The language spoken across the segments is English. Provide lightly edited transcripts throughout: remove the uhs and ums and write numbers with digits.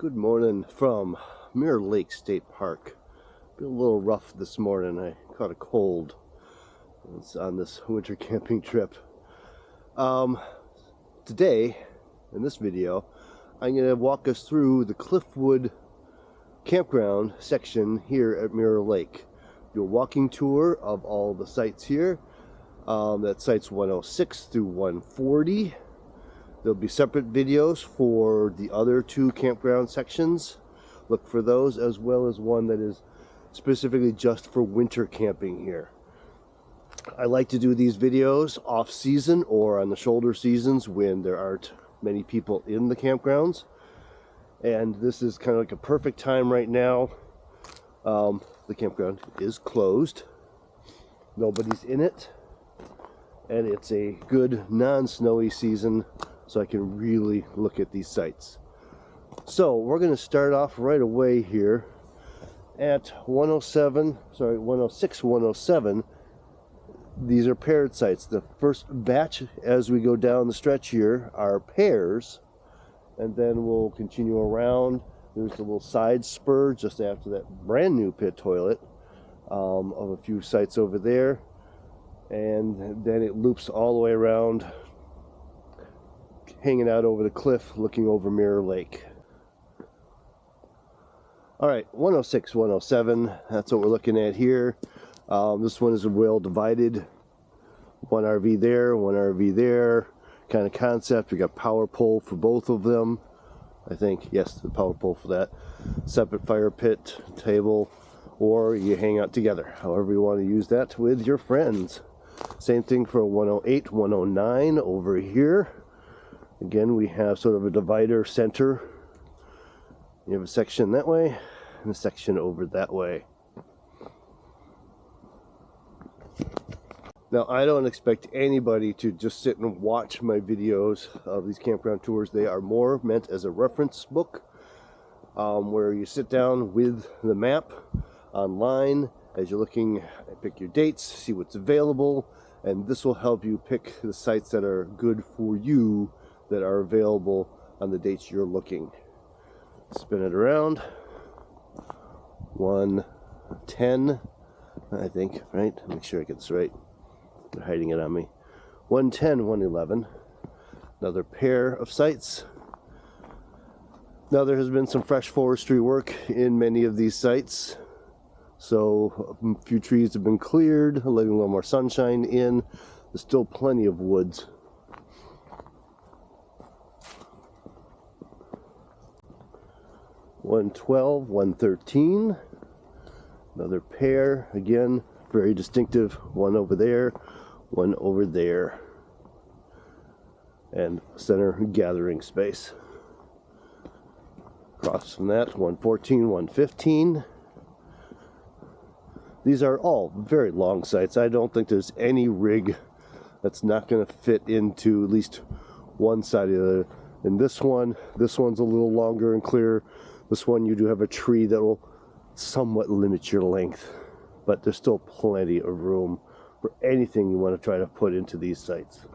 Good morning from Mirror Lake State Park. Been a little rough this morning. I caught a cold on this winter camping trip. Today, in this video, I'm going to walk us through the Cliffwood Campground section here at Mirror Lake. Do a walking tour of all the sites here. That's sites 106 through 140. There'll be separate videos for the other two campground sections. Look for those, as well as one that is specifically just for winter camping here. I like to do these videos off season or on the shoulder seasons when there aren't many people in the campgrounds. And this is kind of like a perfect time right now. The campground is closed. Nobody's in it. And it's a good non-snowy season, so I can really look at these sites. So we're going to start off right away here at 106, 107. These are paired sites. The first batch as we go down the stretch here are pairs, and then we'll continue around. There's a little side spur just after that brand new pit toilet of a few sites over there, and then it loops all the way around, hanging out over the cliff looking over Mirror Lake. Alright, 106, 107, that's what we're looking at here. This one is well divided. One RV there, one RV there, kind of concept. We got power pole for both of them. I think, yes, the power pole for that. Separate fire pit, table, or you hang out together, however you want to use that with your friends. Same thing for 108, 109 over here. Again, we have sort of a divider center. You have a section that way and a section over that way. Now, I don't expect anybody to just sit and watch my videos of these campground tours. They are more meant as a reference book, where you sit down with the map online as you're looking, pick your dates, see what's available, and this will help you pick the sites that are good for you, that are available on the dates you're looking. Spin it around. 110, I think, right? Make sure I get this right. They're hiding it on me. 110, 111. Another pair of sites. Now, there has been some fresh forestry work in many of these sites. So a few trees have been cleared, letting a little more sunshine in. There's still plenty of woods. 112, 113, another pair, again, very distinctive, one over there, one over there, and center gathering space. Across from that, 114, 115. These are all very long sites. I don't think there's any rig that's not going to fit into at least one side of the other. And this one's a little longer and clearer. This one, you do have a tree that will somewhat limit your length, but there's still plenty of room for anything you want to try to put into these sites.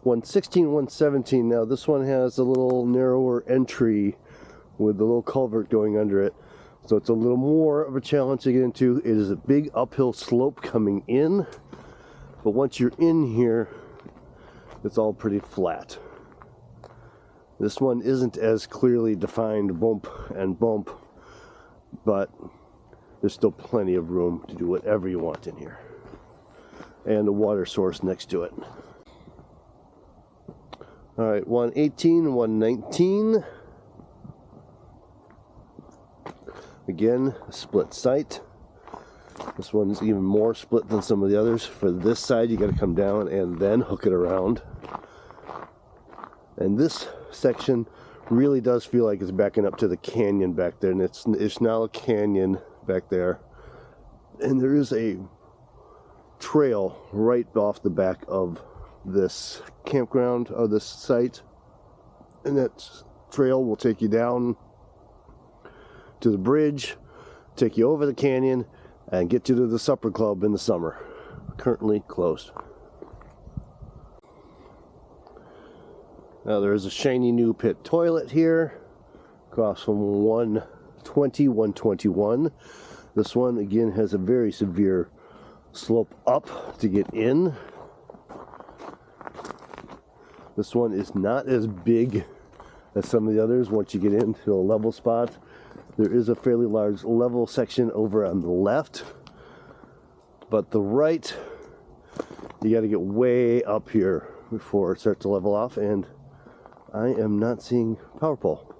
116, 117. Now, this one has a little narrower entry with a little culvert going under it, so it's a little more of a challenge to get into. It is a big uphill slope coming in, but once you're in here, it's all pretty flat. This one isn't as clearly defined bump and bump, but there's still plenty of room to do whatever you want in here. And a water source next to it. Alright, 118, 119. Again, a split site. This one's even more split than some of the others. For this side, you got to come down and then hook it around. And this section really does feel like it's backing up to the canyon back there, and it's Ishnala Canyon back there. And there is a trail right off the back of this campground, of this site, and that trail will take you down to the bridge, take you over the canyon, and get you to the supper club in the summer. Currently closed. Now there is a shiny new pit toilet here, across from 120, 121. This one again has a very severe slope up to get in. This one is not as big as some of the others. Once you get into a level spot, there is a fairly large level section over on the left, but the right, you got to get way up here before it starts to level off, and I am not seeing power pole.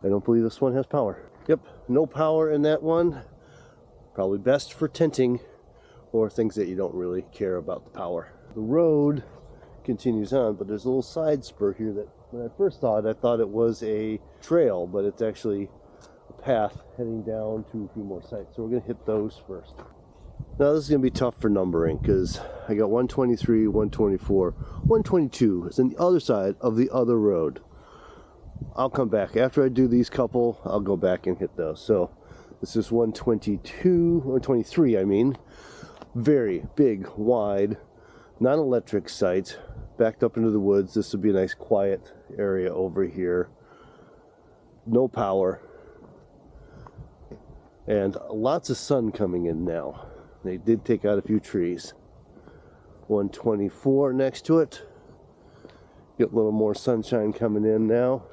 I don't believe this one has power. Yep, no power in that one. Probably best for tenting or things that you don't really care about the power. The road continues on, but there's a little side spur here that when I first saw it, I thought it was a trail, but it's actually a path heading down to a few more sites. So we're going to hit those first. Now this is going to be tough for numbering because I got 123, 124, 122 is on the other side of the other road. I'll come back. After I do these couple, I'll go back and hit those. So this is 122, or 23 I mean. Very big, wide, non-electric site, backed up into the woods. This would be a nice quiet area over here. No power. And lots of sun coming in now. They did take out a few trees. 124 next to it. Get a little more sunshine coming in now.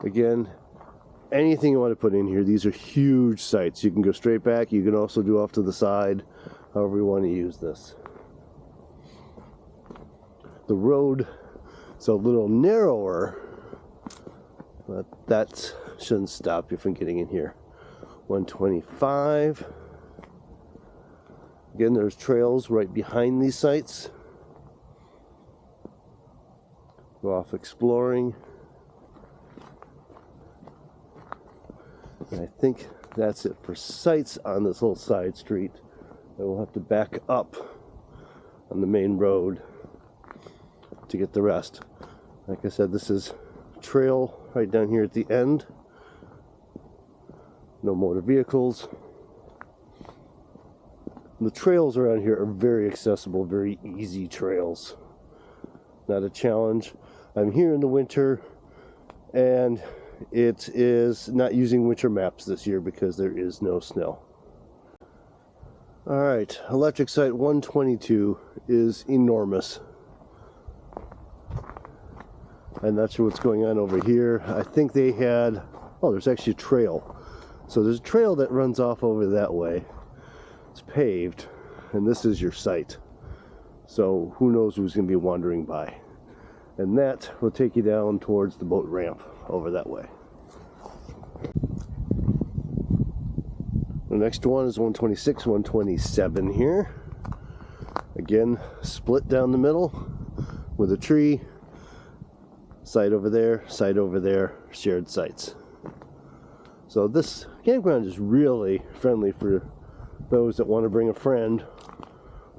Again, anything you want to put in here, these are huge sites. You can go straight back. You can also do off to the side, however you want to use this. The road is a little narrower, but that shouldn't stop you from getting in here. 125. Again, there's trails right behind these sites. Go off exploring. And I think that's it for sites on this little side street. I will have to back up on the main road to get the rest. Like I said, this is trail right down here at the end. No motor vehicles. The trails around here are very accessible, very easy trails. Not a challenge. I'm here in the winter, and it is not using winter maps this year because there is no snow. Alright, electric site 122 is enormous. I'm not sure what's going on over here. I think they had, oh, there's actually a trail. So there's a trail that runs off over that way. It's paved, and this is your site. So who knows who's going to be wandering by. And that will take you down towards the boat ramp over that way. The next one is 126, 127 here. Again, split down the middle with a tree. Site over there, shared sites. So this campground is really friendly for those that want to bring a friend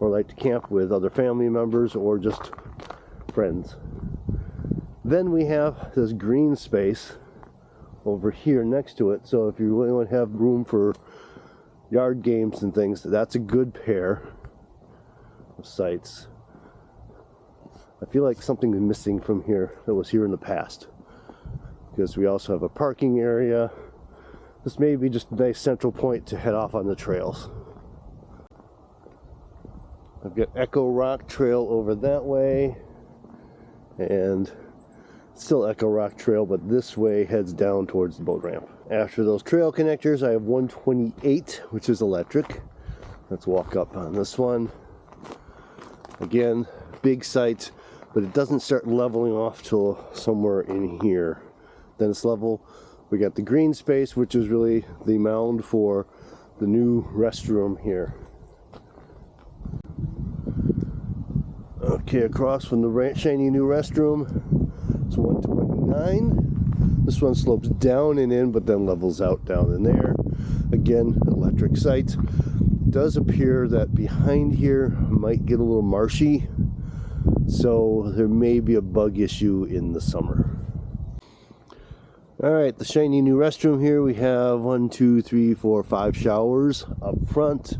or like to camp with other family members or just friends. Then we have this green space over here next to it. So if you really want to have room for yard games and things, that's a good pair of sites. I feel like something is missing from here that was here in the past, because we also have a parking area. This may be just a nice central point to head off on the trails. I've got Echo Rock Trail over that way, and still Echo Rock Trail, but this way heads down towards the boat ramp. After those trail connectors, I have 128, which is electric. Let's walk up on this one. Again, big site, but it doesn't start leveling off till somewhere in here. Then it's level. We got the green space, which is really the mound for the new restroom here. Okay, across from the shiny new restroom, it's 129. This one slopes down and in, but then levels out down in there. Again, electric site. It does appear that behind here might get a little marshy, so there may be a bug issue in the summer. Alright, the shiny new restroom here. We have 1, 2, 3, 4, 5 showers up front.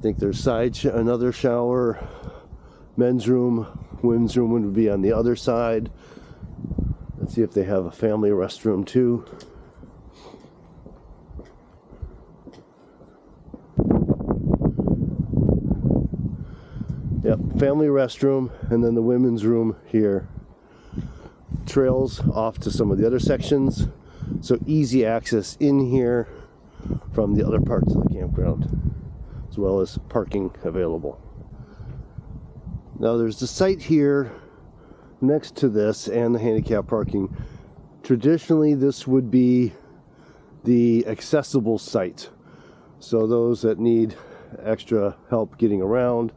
think there's another shower, men's room, women's room would be on the other side. Let's see if they have a family restroom too. Yep, family restroom, and then the women's room here. Trails off to some of the other sections, so easy access in here from the other parts of the campground, as well as parking available. Now there's the site here next to this and the handicap parking. Traditionally this would be the accessible site, so those that need extra help getting around.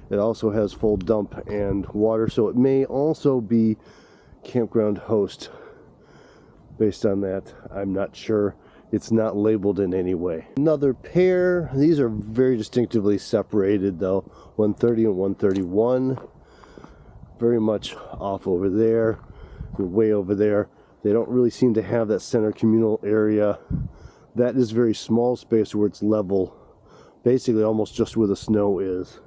It also has full dump and water, so it may also be campground host. Based on that, I'm not sure. It's not labeled in any way. Another pair. These are very distinctively separated though. 130 and 131. Very much off over there. Way over there. They don't really seem to have that center communal area. That is very small space where it's level. Basically almost just where the snow is.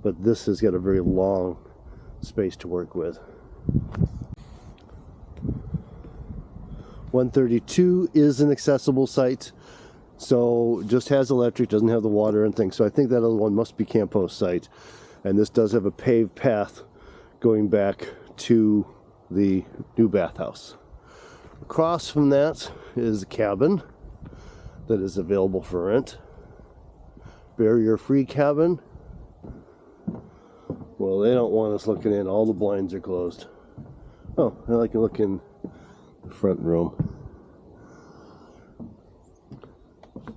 But this has got a very long space to work with. 132 is an accessible site, so just has electric, doesn't have the water and things. So I think that other one must be Camp Host site. And this does have a paved path going back to the new bathhouse. Across from that is a cabin that is available for rent. Barrier-free cabin. Well, they don't want us looking in. All the blinds are closed. Oh, now I can look in the front room.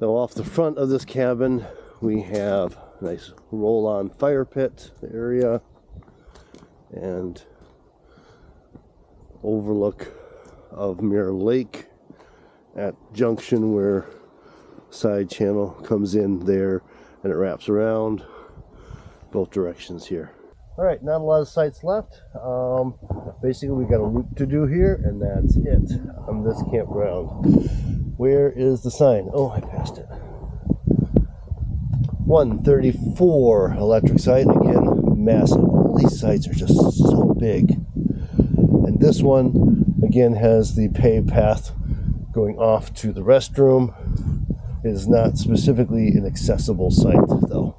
Now off the front of this cabin, we have a nice roll-on fire pit area and overlook of Mirror Lake at junction where side channel comes in there and it wraps around both directions here. Alright, not a lot of sites left. Basically we got a loop to do here, and that's it on this campground. Where is the sign? Oh, I passed it. 134 electric site, again, massive. All these sites are just so big. And this one, again, has the paved path going off to the restroom. It is not specifically an accessible site, though.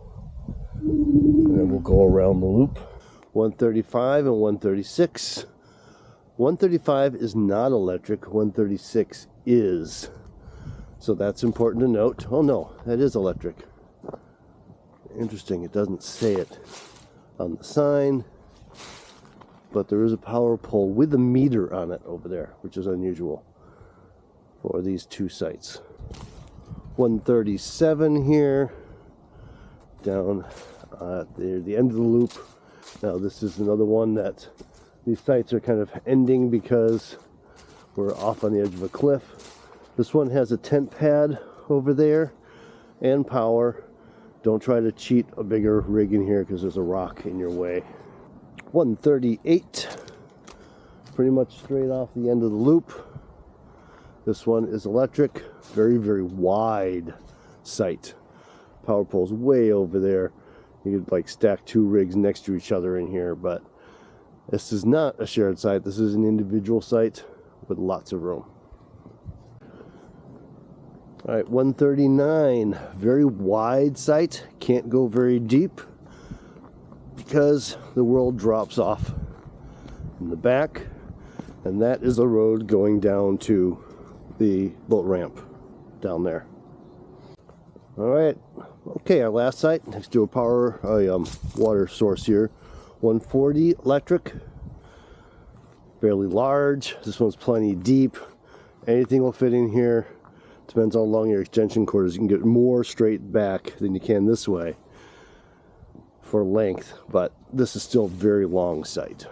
And then we'll go around the loop. 135 and 136. 135 is not electric, 136 is. So that's important to note. Oh no, that is electric. Interesting, it doesn't say it on the sign, but there is a power pole with a meter on it over there, which is unusual for these two sites. 137 here, down at the end of the loop. Now this is another one that these sites are kind of ending because we're off on the edge of a cliff. This one has a tent pad over there and power. Don't try to cheat a bigger rig in here because there's a rock in your way. 138, pretty much straight off the end of the loop. This one is electric, very, very wide site. Power pole's way over there. You could like stack two rigs next to each other in here, but this is not a shared site. This is an individual site with lots of room. All right, 139, very wide site. Can't go very deep because the world drops off in the back, and that is a road going down to the boat ramp down there. All right, okay, our last site next to a water source here. 140 electric, fairly large. This one's plenty deep. Anything will fit in here. Depends how long your extension cord is. You can get more straight back than you can this way for length, but this is still a very long site.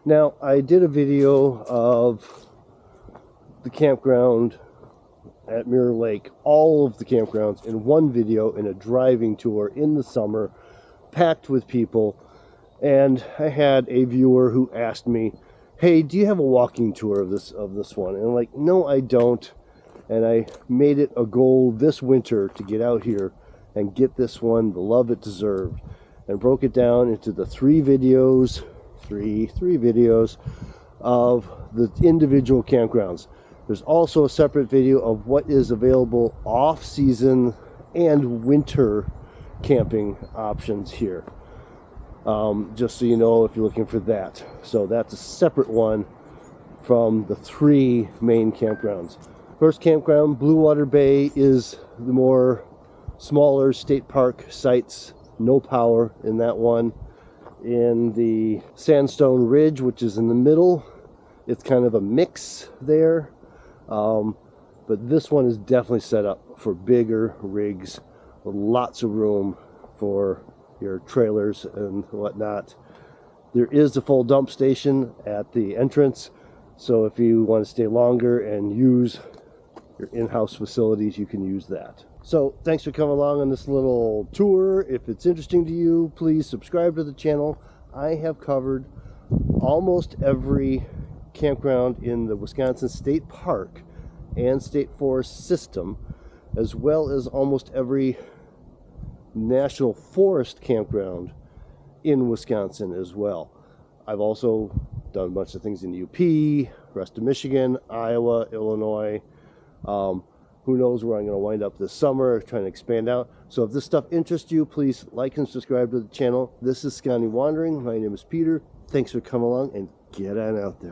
Now, I did a video of the campground at Mirror Lake, all of the campgrounds in one video in a driving tour in the summer, packed with people, and I had a viewer who asked me, hey, do you have a walking tour of this one? And I'm like, no, I don't. And I made it a goal this winter to get out here and get this one the love it deserved, and broke it down into the three videos of the individual campgrounds. There's also a separate video of what is available off-season and winter camping options here, just so you know if you're looking for that. So that's a separate one from the three main campgrounds. First campground, Bluewater Bay, is the more smaller state park sites. No power in that one. In the Sandstone Ridge, which is in the middle, it's kind of a mix there. But this one is definitely set up for bigger rigs with lots of room for your trailers and whatnot. There is a full dump station at the entrance, so if you want to stay longer and use your in-house facilities, you can use that. So thanks for coming along on this little tour. If it's interesting to you, please subscribe to the channel. I have covered almost every campground in the Wisconsin State Park and State Forest system, as well as almost every National Forest campground in Wisconsin as well. I've also done a bunch of things in the UP, rest of Michigan, Iowa, Illinois. Who knows where I'm going to wind up this summer, trying to expand out. So if this stuff interests you, please like and subscribe to the channel. This is Scotty Wandering. My name is Peter. Thanks for coming along, and get on out there.